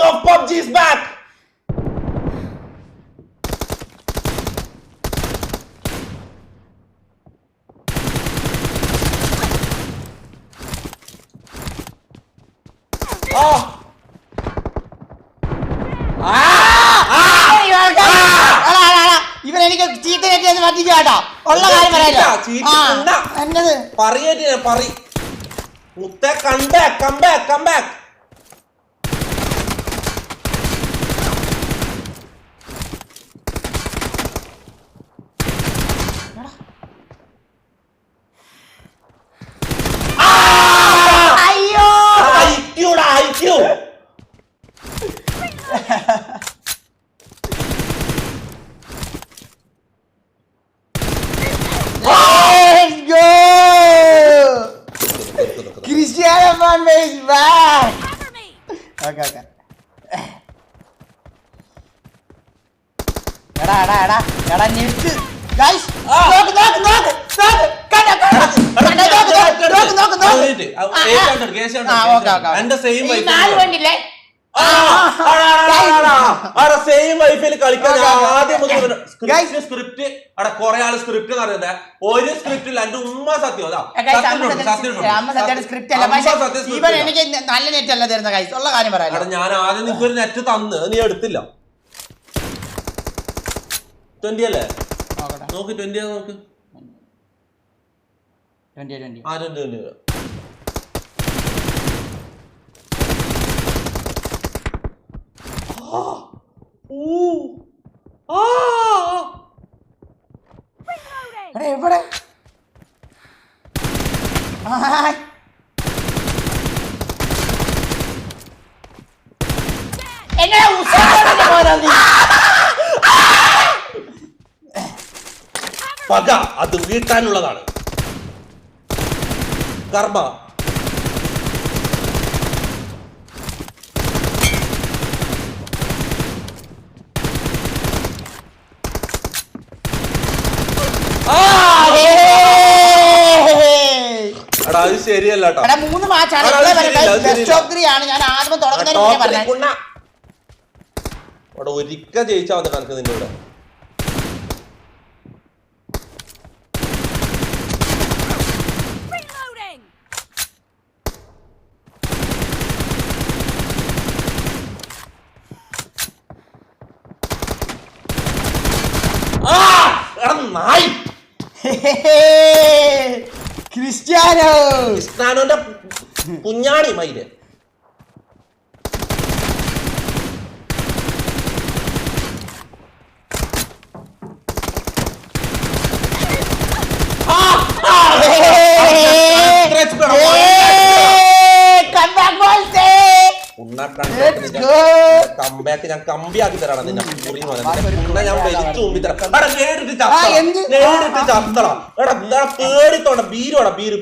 of PUBG is back. ഇവൻ എനിക്ക് ചീത്ത കെട്ടിയെന്ന് പറ്റിക്കാട്ടോ ഉള്ള കാര്യം പറയാ മുത്തേ കം ബാക്ക് അയ്യോ IQ Cristiano Ronaldo is back. Okay. എടാ നിർത്ത് ഗയ്സ് എന്റെ സെയിം കളിക്കാൻ സ്ക്രിപ്റ്റ് അവിടെ കുറെ ആള് സ്ക്രിപ്റ്റ് അറിയുന്നത് ഒരു സ്ക്രിപ്റ്റിൽ എന്റെ ഉമ്മ സത്യം എനിക്ക് നല്ല നെറ്റ് അല്ല തരുന്ന ഗയ്സ് ഉള്ള കാര്യം പറയാം ഞാൻ ആദ്യം നിനക്ക് ഒരു നെറ്റ് തന്ന് നീ എടുത്തില്ല 20 അല്ലേ നോക്ക് 20 നോക്ക് 20 എവിടെ പക അത് വീട്ടാനുള്ളതാണ് കർമ്മ അത് ശരിയല്ല മൂന്ന് മാച്ചാണ് ഞാൻ ആദ്യം തുടങ്ങുന്നതിന് ഒരിക്കൽ ജയിച്ചാ വന്ന കണക്ക് നിന്റെ കൂടെ ക്രിസ്ത്യാനോന്റെ കുഞ്ഞാണി മയില് കമ്പാക്ക് ഞാൻ കമ്പിയാക്കി തരാണ് നിന്നെ ഞാൻ വലിച്ചു മുമ്പി തരാം നേരിട്ട് ചത്തള എടാ പേടിത്തോണ്ട ബീരുവാടാ ബീരു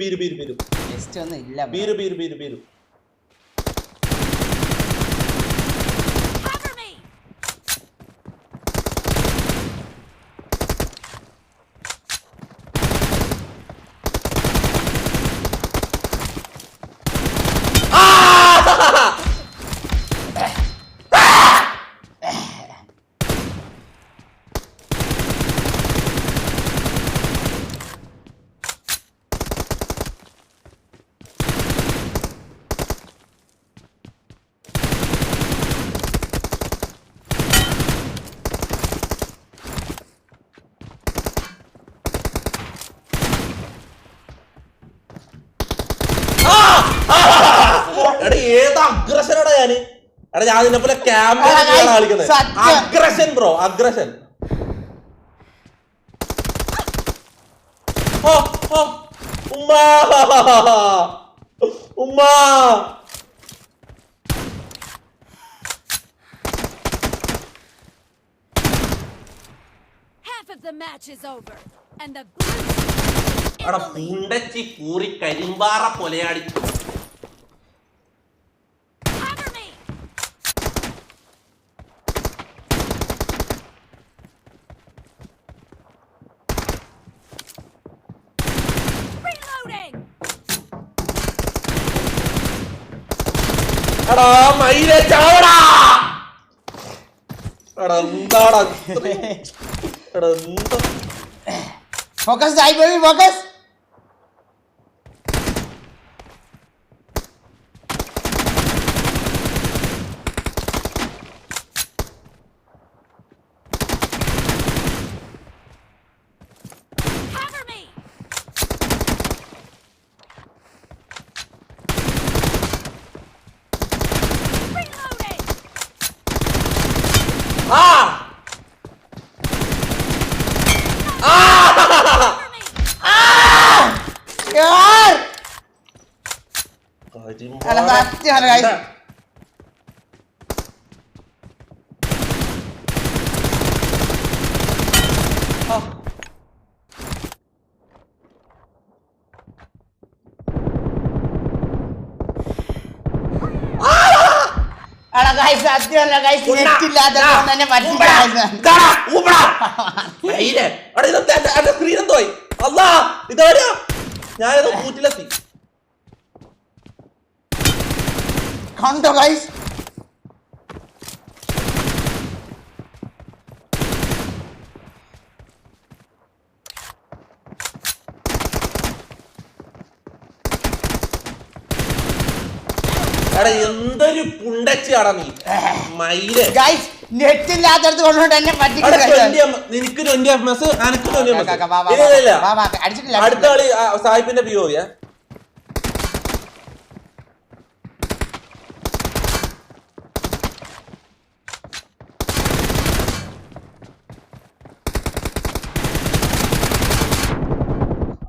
ഏതാ അഗ്രഷനടാ ഞാന് എടാ ഞാൻ നിന്നെ പോലെ ക്യാമ്പ് കളിക്കുന്നത് അഗ്രഷൻ ബ്രോ അഗ്രഷൻ ഉമ്മാ ഉമ്മാ എടാ പുണ്ടച്ചി കൂറി കരിമ്പാറ പൊലയാടി എടാ മയിലെ ചാവടാ ഫോക്കസ് ആയി പോയി ഫോക്കസ്. ഞാനത് കൂറ്റിലെത്തി കണ്ടോ ഗൈസ്. എന്തൊരു പുണ്ടച്ചാടാ നീ മയില്. നെറ്റ് ഇല്ലാത്തടത്ത് കൊണ്ടുകൊണ്ട് എന്നെ നിനക്ക് 20 FPS എനിക്ക് 20 FPS. അടുത്ത കളി സായിപ്പിന്റെ പിയോയാ.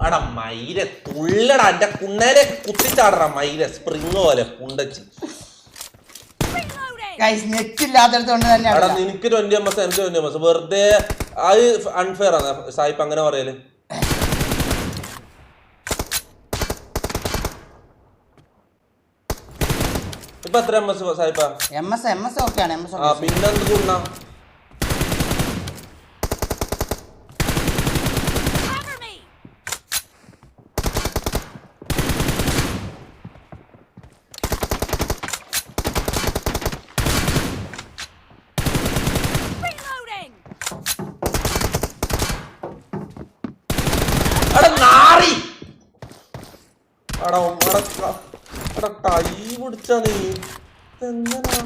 അടാ മയിലെ തുള്ളടാ എന്റെ കുണ്ണേലെ കുത്തിച്ചാടറ മയിലെ സ്പ്രിങ് പോലെ കുണ്ടച്ച്. നെറ്റ് ഇല്ലാത്തടത്തോണ്ട് തന്നെ നിനക്ക് 20 MS എനിക്ക് 20 MS. വെറുതെ അത് അൺഫെയർ ആണ് സായിപ്പ് അങ്ങനെ പറയല്. ഇപ്പൊ എത്ര MS സായിപ്പാ? MS ഓക്കെയാണ്. പിന്നെന്ത് കൂടണ ടൈ പിടിച്ചാ നീ എങ്ങനാ?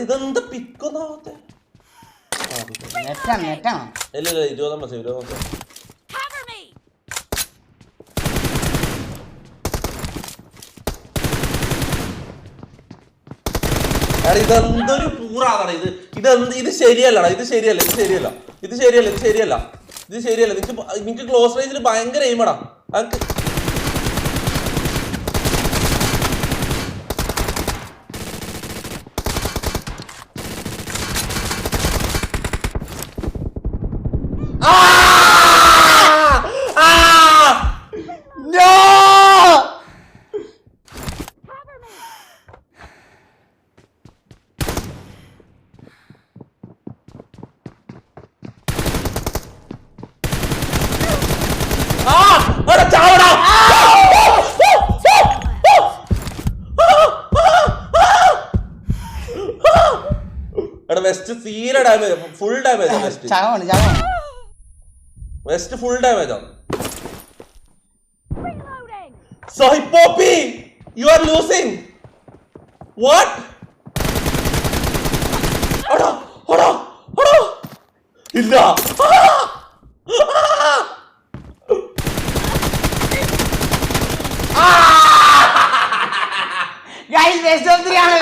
ഇതെന്താ പിക്കൊന്നാവത്തെ? ഇല്ല 20 MS. ഇതെന്തൊരു പൂറാണ് ഇത്. ഇത് ശരിയല്ലടാ. ഇത് ശരിയല്ല. നിനക്ക് ക്ലോസ് റേഞ്ചിൽ ഭയങ്കര എയിമടാ. വെസ്റ്റ് തീരെ damage, full damage. West full damage ആണ്. Sahib Poppy, you are losing. What? ഇല്ല. Guys, best of 3 ആണ്.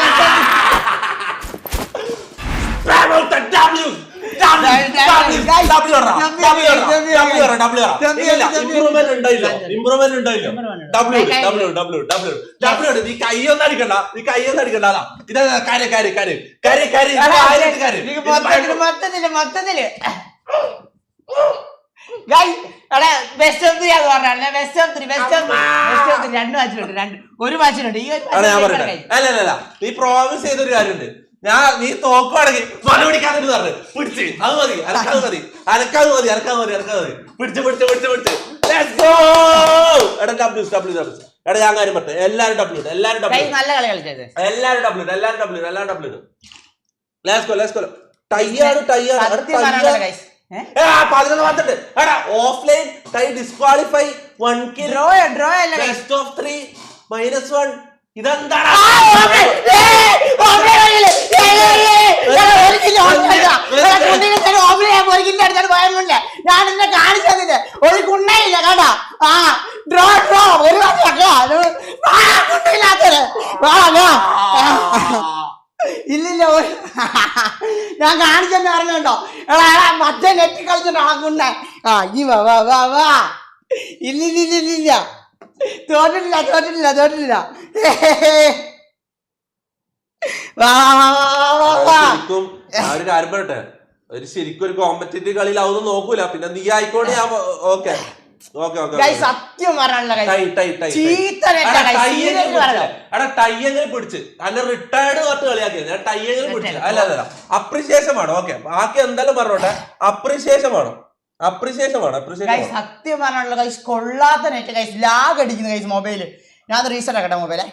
ഇമ്പ്രൂവ്മെന്റ് ഉണ്ടായില്ലോ. നീ കയ്യൊന്നും അടിക്കണ്ട. ഇതാ മൊത്തത്തില് ഗൈസ് എടാ ബെസ്റ്റ് ഓഫ് 3 അത് പറഞ്ഞാലേ ബെസ്റ്റ് ഓഫ് 3 രണ്ട് മാച്ചിലുണ്ട് ഒരു മാച്ചിലുണ്ട് ഈ ഞാൻ പറയട്ടെ അല്ല നീ പ്രോമിസ് ചെയ്തൊരു കാര്യമുണ്ട് നീ തോക്കുവാണെങ്കിൽ മല പിടിക്കാതെ പറഞ്ഞു പിടിച്ച് അത് മതി അനക്കാതെ മതി പിടിച്ച് എടാ ഞാൻ കാര്യം പറഞ്ഞേ എല്ലാരും ഡബ്ല്യൂ നല്ല കളി കളിച്ചത് എല്ലാരും ഡബ്ല്യൂ ടൈയാണ് 11 എടാ ഓഫ്ലൈൻ ടൈ ഡിസ്ക്വാളിഫൈ 1 കിൽ ഡ്രോ അല്ല ബെസ്റ്റ് ഓഫ് 3 -1 ഇതെന്താണ് ഞാൻ എന്നെ കാണിച്ചതിന് ഒരു കുണ്ണയില്ല കേട്ടോ ഡ്രോ ഒരു ഇല്ലില്ല ഞാൻ കാണിച്ചെന്ന് പറഞ്ഞോ എടാ മറ്റേ നെറ്റി കളിച്ചിട്ട് ആക്കുണ്ണേ ഈ വാ ഇല്ലില്ല തോറ്റിട്ടില്ല ഒരു കാര്യം പറയട്ടെ ശരിക്കും ഒരു കോമ്പറ്റീറ്റീവ് കളിയിൽ അതൊന്നും നോക്കൂല പിന്നെ നീ ആയിക്കോട്ടെ ഞാൻ ഓക്കെ സത്യം ടൈയെങ്കിലും പിടിച്ച് അല്ല റിട്ടയർഡ് പറഞ്ഞ് കളിയാക്കിയത് ഞാൻ ടൈയെങ്കിലും പിടിച്ചു അല്ല അപ്രിസിയേഷൻ വേണം ഓക്കെ ബാക്കി എന്തായാലും പറഞ്ഞോട്ടെ അപ്രിസിയേഷൻ വേണം സത്യം പറഞ്ഞുള്ള കൊള്ളാത്ത നെറ്റ് ലാഗ് അടിക്കുന്നു മൊബൈല് ഞാൻ റീസെറ്റ് ആക്കട്ടെ മൊബൈലെ